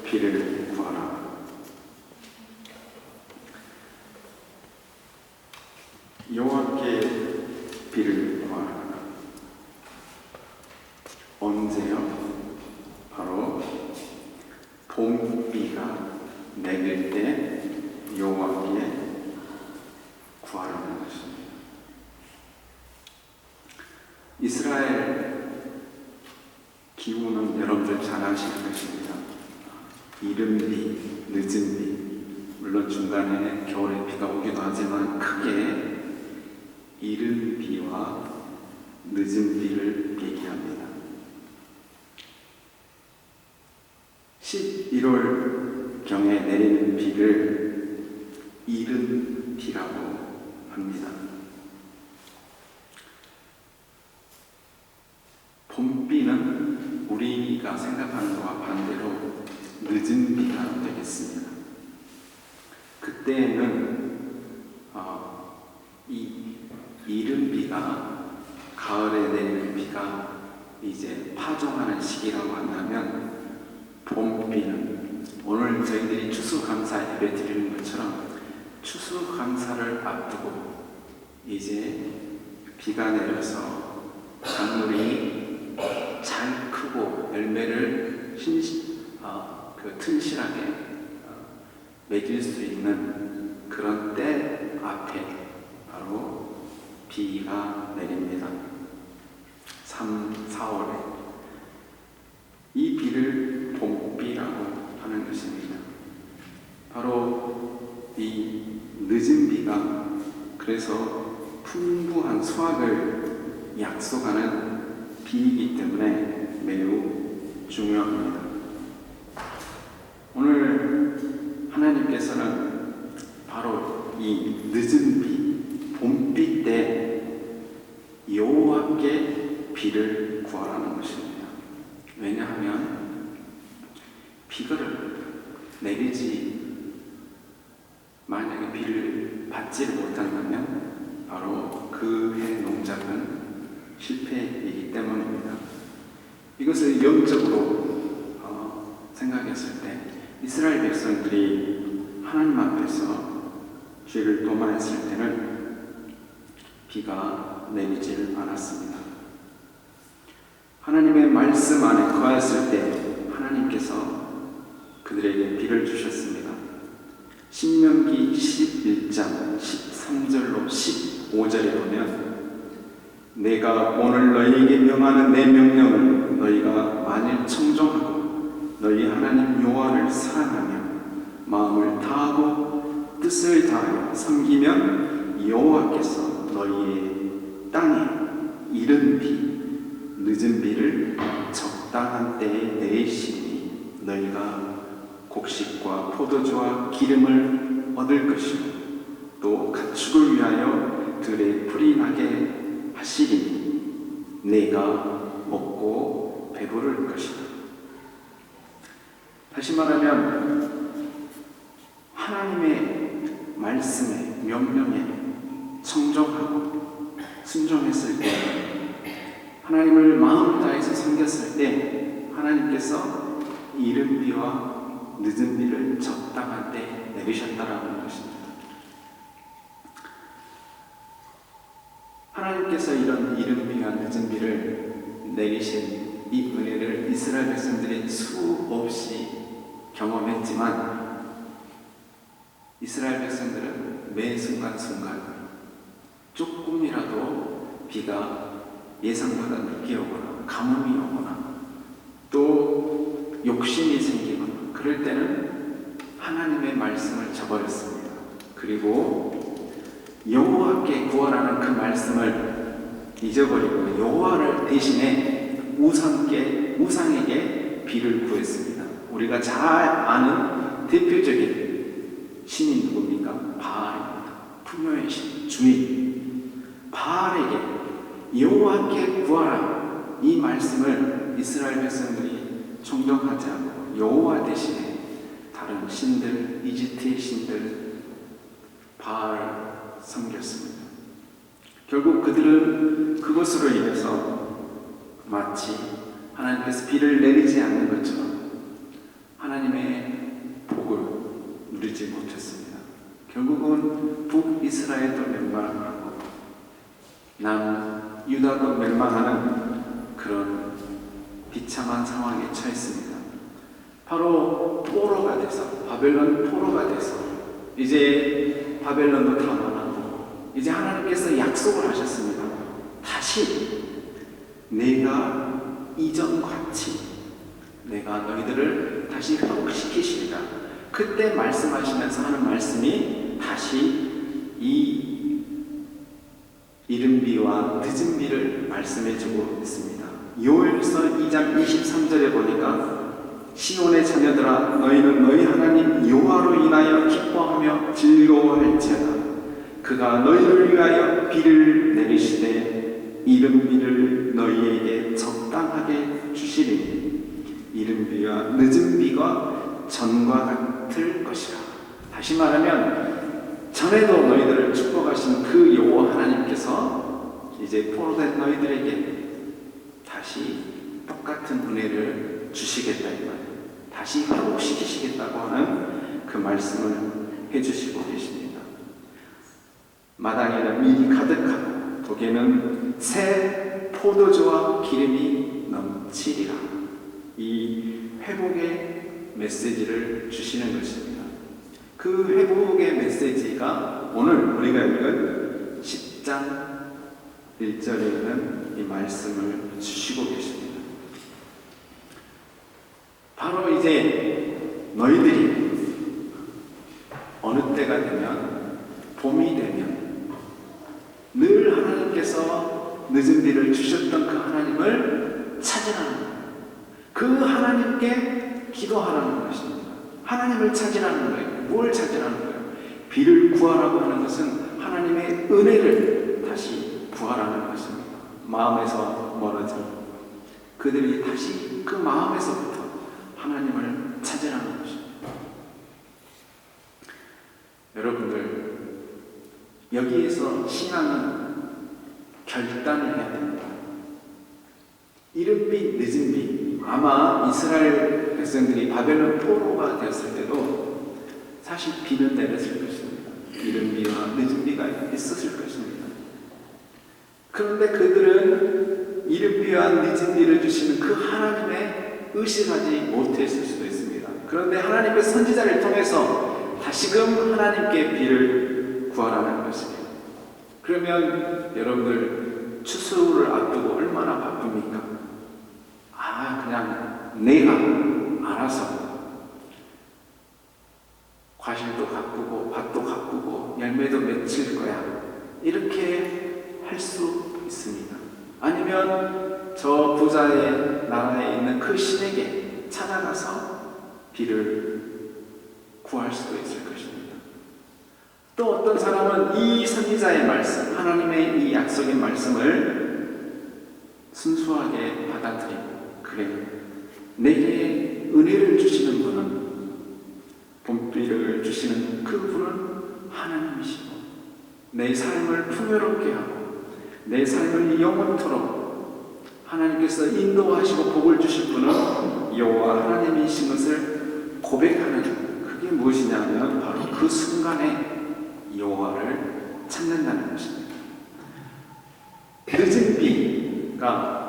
비를 구하라. 여호와께 비를 구하라. 언제요? 바로 봄비가 내릴 때 여호와께 구하라는 것입니다. 이스라엘 기후는 여러분들 잘 아시는 것입니다. 이른 비, 늦은 비, 물론 중간에 겨울에 비가 오기도 하지만 크게 이른 비와 늦은 비를 얘기합니다. 11월경에 내리는 비를 이른 비라고 합니다. 봄비는 우리가 생각하는 것과 반대로 늦은 비가 되겠습니다. 그때는 이 이른 비가 가을에 내리는 비가 이제 파종하는 시기라고 한다면 봄비는 오늘 저희들이 추수감사 예배 드리는 것처럼 추수감사를 앞두고 이제 비가 내려서 작물이 잘 크고 열매를 튼실하게 맺을 수 있는 그런 때 앞에 바로 비가 내립니다. 3, 4월에 이 비를 봄비라고 하는 것입니다. 바로 이 늦은 비가 그래서 풍부한 수확을 약속하는 비이기 때문에 매우 중요합니다. 오늘 하나님께서는 바로 이 늦은 비, 봄비 때 여호와께 비를 구하라는 것입니다. 왜냐하면 비가 내리지 만약에 비를 받지 못한다면 바로 그 해 농작은 실패이기 때문입니다. 이것을 영적으로 생각했을 때 이스라엘 백성들이 하나님 앞에서 죄를 도말했을 때는 비가 내리질 않았습니다. 하나님의 말씀 안에 거했을 때 하나님께서 그들에게 비를 주셨습니다. 신명기 11장 13절로 15절에 보면 내가 오늘 너희에게 명하는 내 명령을 너희가 만일 청종하고 너희 하나님 여호와를 사랑하며 마음을 다하고 뜻을 다하여 섬기면 여호와께서 너희의 땅에 이른 비, 늦은 비를 적당한 때에 내리시니 너희가 곡식과 포도주와 기름을 얻을 것이요 또 가축을 위하여 들에 풀이 나게 하시리니 내가 먹고 배부를 것이다. 다시 말하면 하나님의 말씀에 명령에 청종하고 순종했을 때 하나님을 마음 다해서 섬겼을 때 하나님께서 이른 비와 늦은 비를 적당한 때 내리셨다라는 것입니다. 하나님께서 이런 이른 비와 늦은 비를 내리신 이 은혜를 이스라엘 백성들이 수없이 경험했지만 이스라엘 백성들은 매 순간순간 조금이라도 비가 예상보다 늦게 오거나 가뭄이 오거나 또 욕심이 생기거나 그럴 때는 하나님의 말씀을 저버렸습니다. 그리고 여호와께 구하라는 그 말씀을 잊어버리고 여호와를 대신에 우상에게 비를 구했습니다. 우리가 잘 아는 대표적인 신이 누굽니까? 바알입니다. 풍요의 신, 주인 바알에게 여호와께 구하라 이 말씀을 이스라엘 백성들이 청종하지 않고 여호와 대신에 다른 신들, 이집트의 신들 바알 섬겼습니다. 결국 그들은 그것으로 인해서 마치 하나님께서 비를 내리지 않는 것처럼 하나님의 이루지 못했습니다. 결국은 북이스라엘도 멸망하고 남유다도 멸망하는 그런 비참한 상황에 처했습니다. 바로 포로가 돼서, 바벨론 포로가 돼서 이제 바벨론도 다 망하고 이제 하나님께서 약속을 하셨습니다. 다시 내가 이전같이 내가 너희들을 다시 회복시키시리라. 그때 말씀하시면서 하는 말씀이 다시 이 이른 비와 늦은 비를 말씀해주고 있습니다. 요엘서 2장 23절에 보니까 시온의 자녀들아 너희는 너희 하나님 여호와로 인하여 기뻐하며 즐거워할지어다. 그가 너희를 위하여 비를 내리시되 이른 비를 너희에게 적당하게 주시리니 이른 비와 늦은 비가 전과 같을 것이라. 다시 말하면 전에도 너희들을 축복하신 그 여호와 하나님께서 이제 포로된 너희들에게 다시 똑같은 은혜를 주시겠다 이 말이에요. 다시 회복시키시겠다고 하는 그 말씀을 해주시고 계십니다. 마당에는 밀이 가득하고 독에는 새 포도주와 기름이 넘치리라. 이 회복의 메시지를 주시는 것입니다. 그 회복의 메시지가 오늘 우리가 읽은 10장 1절에 있는 이 말씀을 주시고 계십니다. 바로 이제 너희들이 어느 때가 되면, 봄이 되면 늘 하나님께서 늦은 비를 주셨던 그 하나님을 찾으라는 거예요. 그 하나님께 기도하라는 것입니다. 하나님을 찾으라는 거예요. 뭘 찾으라는 거예요? 비를 구하라고 하는 것은 하나님의 은혜를 다시 구하라는 것입니다. 마음에서 멀어져 그들이 다시 그 마음에서부터 하나님을 찾으라는 것입니다. 여러분들, 여기에서 신앙은 결단을 해야 됩니다. 이른 비, 늦은 비. 아마 이스라엘 백성들이 바벨론 포로가 되었을 때도 사실 비는 내렸을 것입니다. 이른 비와 늦은 비가 있었을 것입니다. 그런데 그들은 이른 비와 늦은 비를 주시는 그 하나님의 의식하지 못했을 수도 있습니다. 그런데 하나님의 선지자를 통해서 다시금 하나님께 비를 구하라는 것입니다. 그러면 여러분들 추수를 앞두고 얼마나 바쁩니까? 그냥 내가 알아서 과실도 가꾸고 밭도 가꾸고 열매도 맺힐 거야, 이렇게 할 수 있습니다. 아니면 저 부자의 나라에 있는 그 신에게 찾아가서 비를 구할 수도 있을 것입니다. 또 어떤 사람은 이 선지자의 말씀, 하나님의 이 약속의 말씀을 순수하게 받아들이고, 그래, 내게 은혜를 주시는 분은, 봄비를 주시는 그 분은 하나님이시고, 내 삶을 풍요롭게 하고 내 삶을 영원토록 하나님께서 인도하시고 복을 주실 분은 여호와 하나님이신 것을 고백하는, 그게 무엇이냐면 바로 그 순간에 여호와를 찾는다는 것입니다. 늦은 비가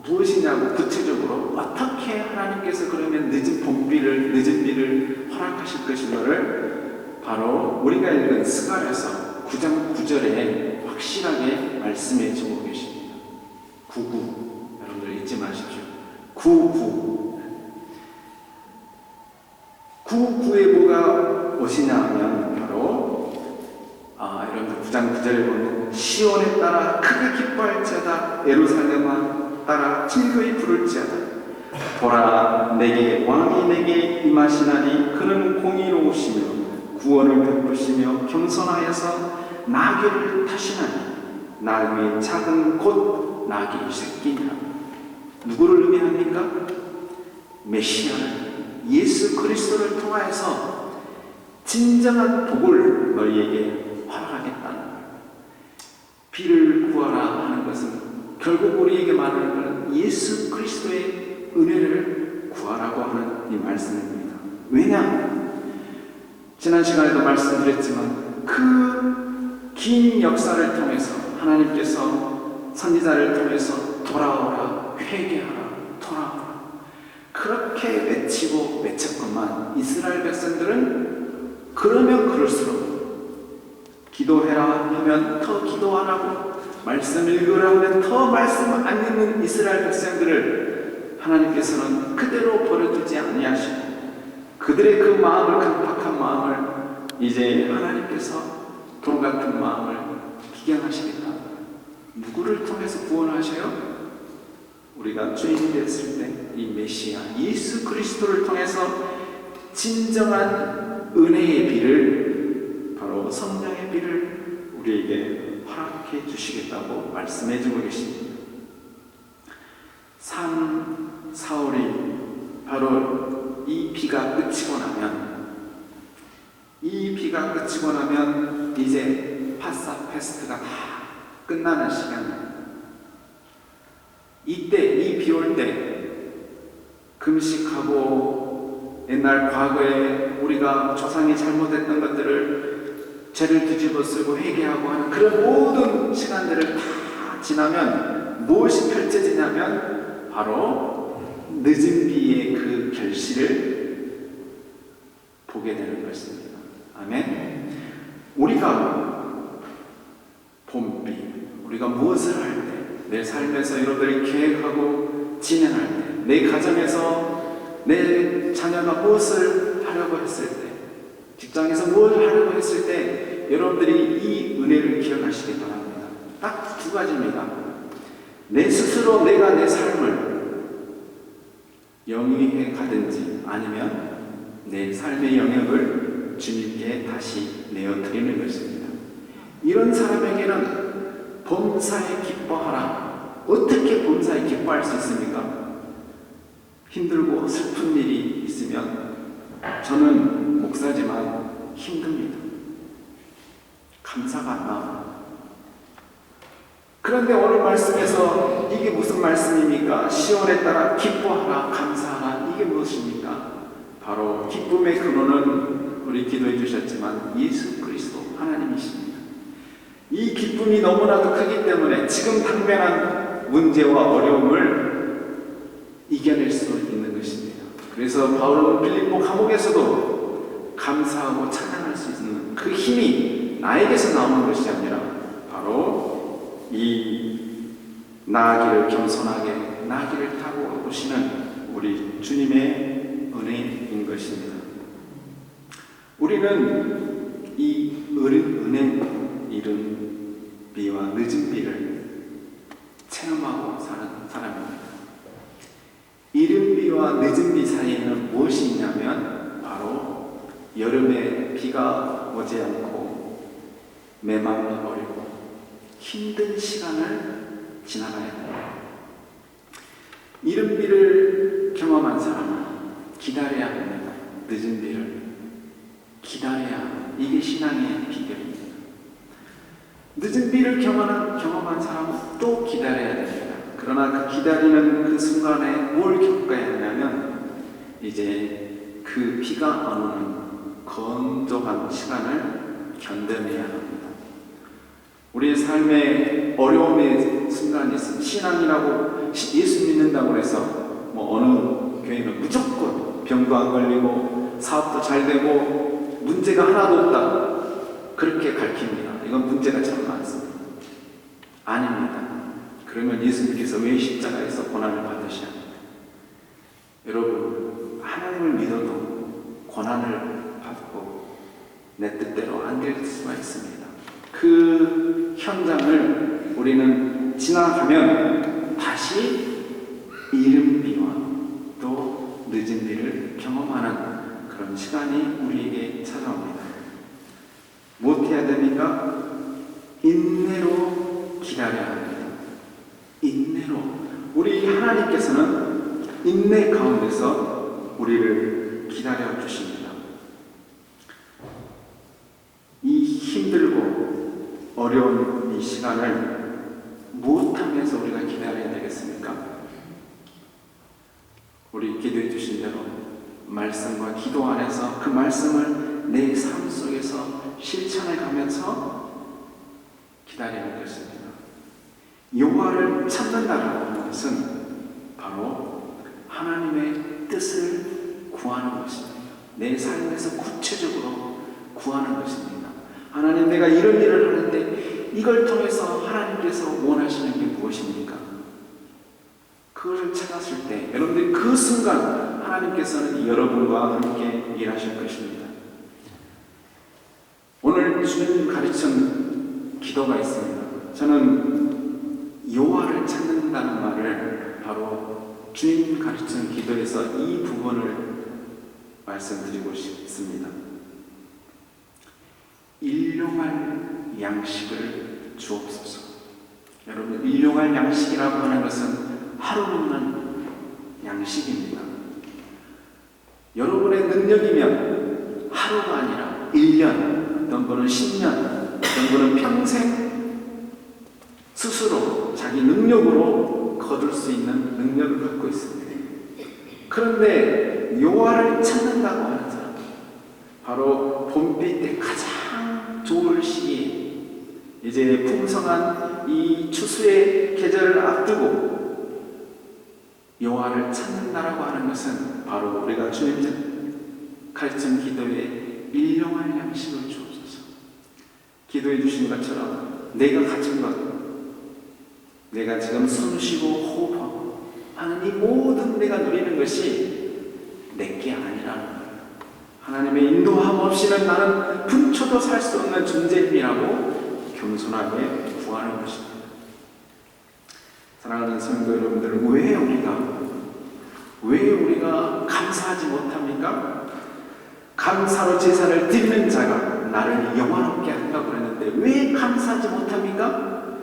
무엇이냐고, 구체적으로 어떻게 하나님께서 그러면 늦은 봄비를, 늦은 비를 허락하실 것인가를 바로 우리가 읽은 스가랴서 9장 9절에 확실하게 말씀해 주고 계십니다. 9구, 여러분들 잊지 마십시오. 9구. 9구에 뭐가 오시냐 하면 바로 여러분들 9장 9절에 보면 시온에 따라 크게 기뻐할지어다, 예루살렘아 따라 즐거이 부를지어다. 보라, 내게 왕이 내게 임하시나니 그는 공의로우시며 구원을 베푸시며 겸손하여서 나귀를 타시나니 나귀의 작은 곧 나귀 새끼니라. 누구를 의미합니까? 메시아를, 예수 그리스도를 통하여서 진정한 복을 너희에게 허락하겠다는 거예요. 비를 구하라 하는 것은 결국 우리에게 말하는 것은 예수 그리스도의 은혜를 구하라고 하는 이 말씀입니다. 왜냐? 지난 시간에도 말씀드렸지만 그 긴 역사를 통해서 하나님께서 선지자를 통해서 돌아오라, 회개하라, 돌아오라 그렇게 외치고 외쳤건만 이스라엘 백성들은 그러면 그럴수록 기도해라 하면 더 기도 안 하고 말씀 읽으라 하면 더 말씀 안 읽는 이스라엘 백성들을 하나님께서는 그대로 버려두지 아니하시고 그들의 그 마음을, 강팍한 마음을 이제 하나님께서 돈 같은 마음을 비경하시겠다. 누구를 통해서 구원하셔요? 우리가 주인이 됐을 때 이 메시아 예수 그리스도를 통해서 진정한 은혜의 비를, 바로 성령의 비를 우리에게 허락해 주시겠다고 말씀해 주고 계십니다. 사울이 바로 이 비가 그치고 나면 이제 파사 페스트가 다 끝나는 시간입니다. 이때 이 비 올 때 금식하고 옛날 과거에 우리가 조상이 잘못했던 것들을 죄를 뒤집어 쓰고 회개하고 하는 그런 모든 시간들을 다 지나면 무엇이 펼쳐지냐면 바로 늦은 비의 그 결실을 보게 되는 것입니다. 아멘. 우리가 봄비, 우리가 무엇을 할 때, 내 삶에서 여러분들이 계획하고 진행할 때, 내 가정에서 내 자녀가 무엇을 하려고 했을 때, 직장에서 무엇을 하려고 했을 때 여러분들이 이 은혜를 기억하시기 바랍니다. 딱 두 가지입니다. 내 스스로 내가 내 삶을 영위해 가든지 아니면 내 삶의 영역을 주님께 다시 내어드리는 것입니다. 이런 사람에게는 범사에 기뻐하라. 어떻게 범사에 기뻐할 수 있습니까? 힘들고 슬픈 일이 있으면 저는 목사지만 힘듭니다. 감사가 안 나와요. 그런데 오늘 말씀에서 이게 무슨 말씀입니까? 시온에 따라 기뻐하라, 감사하라. 이게 무엇입니까? 바로 기쁨의 근원은 우리 기도해 주셨지만 예수 그리스도 하나님이십니다. 이 기쁨이 너무나도 크기 때문에 지금 당면한 문제와 어려움을 이겨낼 수 있는 것입니다. 그래서 바울은 빌립보 감옥에서도 감사하고 찬양할 수 있는 그 힘이 나에게서 나오는 것이 아니라 바로 이 나아기를 겸손하게 나아기를 타고 오시는 우리 주님의 은혜인 것입니다. 우리는 이 은혜 이른 비와 늦은 비를 체험하고 사는 사람입니다. 이른 비와 늦은 비 사이에는 무엇이 있냐면 바로 여름에 비가 오지 않고 메말라버리고 힘든 시간을 지나가야 됩니다. 이른 비를 경험한 사람은 기다려야 합니다. 늦은 비를 기다려야 합니다. 이게 신앙의 비결입니다. 늦은 비를 경험한 사람은 또 기다려야 됩니다. 그러나 그 기다리는 그 순간에 뭘 겪어야 하냐면 이제 그 비가 안 오는 건조한 시간을 견뎌내야 합니다. 우리의 삶에 어려움의 순간이 있습니다. 신앙이라고 예수 믿는다고 해서 어느 교회는 무조건 병도 안 걸리고 사업도 잘 되고 문제가 하나도 없다. 그렇게 가르칩니다. 이건 문제가 참 많습니다. 아닙니다. 그러면 예수님께서 왜 십자가에서 고난을 받으셔야 합니까? 여러분, 하나님을 믿어도 고난을 받고 내 뜻대로 안 될 수가 있습니다. 그 현장을 우리는 지나가면 다시 이른 비와 또 늦은 비를 경험하는 그런 시간이 우리에게 찾아옵니다. 무엇 해야 됩니까? 인내로 기다려야 합니다. 인내로. 우리 하나님께서는 인내 가운데서 우리를 기다려 주십니다. 이 힘들고 어려운 이 시간을 무엇하면서 우리가 기다려야 되겠습니까? 우리 기도해 주신 대로 말씀과 기도 안에서 그 말씀을 내 삶 속에서 실천해 가면서 기다리는 것입니다. 여호와를 찾는다라고 하는 것은 바로 하나님의 뜻을 구하는 것입니다. 내 삶에서 구체적으로 구하는 것입니다. 하나님, 내가 이런 일을 하는데 이걸 통해서 하나님께서 원하시는 게 무엇입니까? 그것을 찾았을 때 여러분들이 그 순간 하나님께서는 여러분과 함께 일하실 것입니다. 오늘 주님 가르친 기도가 있습니다. 저는 여호와를 찾는다는 말을 바로 주님 가르친 기도에서 이 부분을 말씀드리고 싶습니다. 일용할 양식을 주옵소서. 여러분, 일용할 양식이라고 하는 것은 하루 먹는 양식입니다. 여러분의 능력이면 하루가 아니라 1년, 어떤 분은 10년, 어떤 분은 평생 스스로 자기 능력으로 거둘 수 있는 능력을 갖고 있습니다. 그런데 여호와를 찾는다고 하는 사람, 바로 봄비 때 가장 좋을 시기에 이제 풍성한 이 추수의 계절을 앞두고 여호와를 찾는다라고 하는 것은 바로 우리가 주님 가르친 기도에 일용할 양식을 주옵소서. 기도해 주신 것처럼 내가 가진 것, 내가 지금 숨 쉬고 호흡하고 하는 이 모든 내가 누리는 것이 내게 아니라는 거예요. 하나님의 인도함 없이는 나는 분초도 살 수 없는 존재이라고 겸손하게 구하는 것입니다. 사랑하는 성도 여러분들, 왜 우리가 감사하지 못합니까? 감사로 제사를 드리는 자가 나를 영화롭게 한다고 그랬는데 왜 감사하지 못합니까?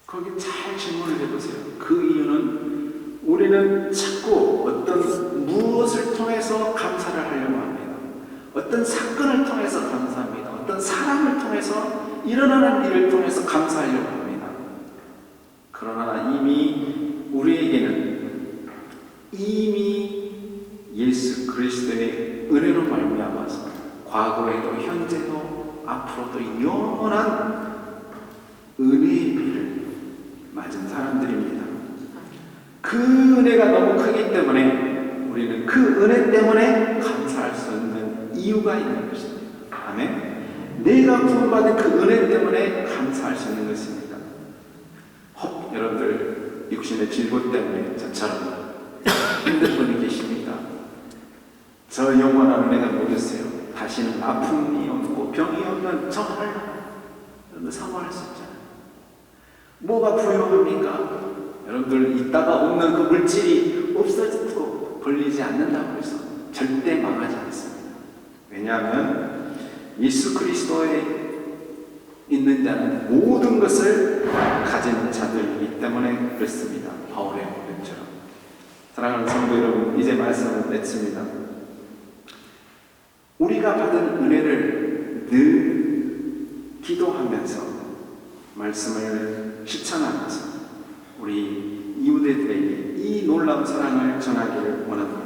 거기 잘 질문을 해보세요. 그 이유는 우리는 자꾸 어떤 무엇을 통해서 감사를 하려고 합니다. 어떤 사건을 통해서 감사합니다. 어떤 사람을 통해서 일어나는 일을 통해서 감사하려고 합니다. 그러나 우리에게는 이미 예수 그리스도의 은혜로 말미암아서 과거에도 현재도 앞으로도 영원한 은혜의 비를 맞은 사람들입니다. 그 은혜가 너무 크기 때문에 우리는 그 은혜 때문에 감사할 수 있는 이유가 있는 것입니다. 아멘. 내가 구원받은 그 은혜 때문에 감사할 수 있는 것입니다. 여러분들 육신의 질고 때문에 저처럼 힘든 분이 계십니까? 저 영원한 은혜가 뭐겠어요? 다시는 아픔이 없고 병이 없는 저 하늘, 여러분들 사모할 수 있잖아요. 뭐가 부유합니까? 여러분들 있다가 없는 그 물질이 없어지고 벌리지 않는다고 해서 절대 망하지 않습니다. 왜냐하면 예수 그리스도에 있는 자는 모든 것을 가진 자들이기 때문에 그렇습니다. 바울의 고백처럼. 사랑하는 성도 여러분, 이제 말씀을 맺습니다. 우리가 받은 은혜를 늘 기도하면서 말씀을 실천하면서 우리 이웃들에게 이 놀라운 사랑을 전하기를 원합니다.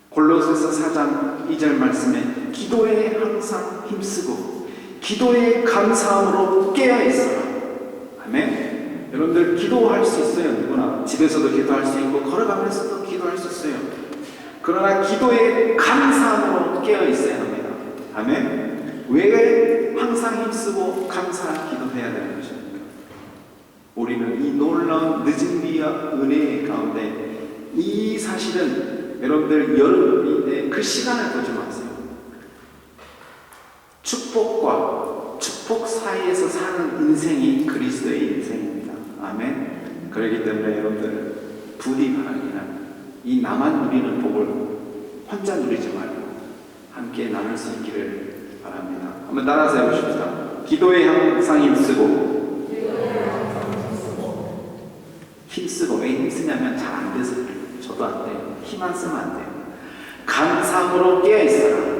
골로새서 4장 2절 말씀에 기도에 항상 힘쓰고 기도에 감사함으로 깨어있어라. 아멘. 여러분들 기도할 수 있어요. 누구나 집에서도 기도할 수 있고 걸어가면서도 기도할 수 있어요. 그러나 기도에 감사함으로 깨어있어야 합니다. 아멘. 왜 항상 힘쓰고 감사 기도해야 되는 것입니까? 우리는 이 놀라운 늦은 비와 은혜의 가운데 이 사실은 여러분들 여름인데 그 시간을 보지 마세요. 축복과 축복 사이에서 사는 인생이 그리스도의 인생입니다. 아멘. 그렇기 때문에 여러분들 부디 바라기는 이 나만 누리는 복을 혼자 누리지 말고 함께 나눌 수 있기를 바랍니다. 한번 따라서 해보십시다. 기도에 항상 힘쓰고 왜 힘쓰냐면 잘 안 돼서 저도 안 돼요. 힘 안 쓰면 안 돼요. 감사함으로 깨어있어라.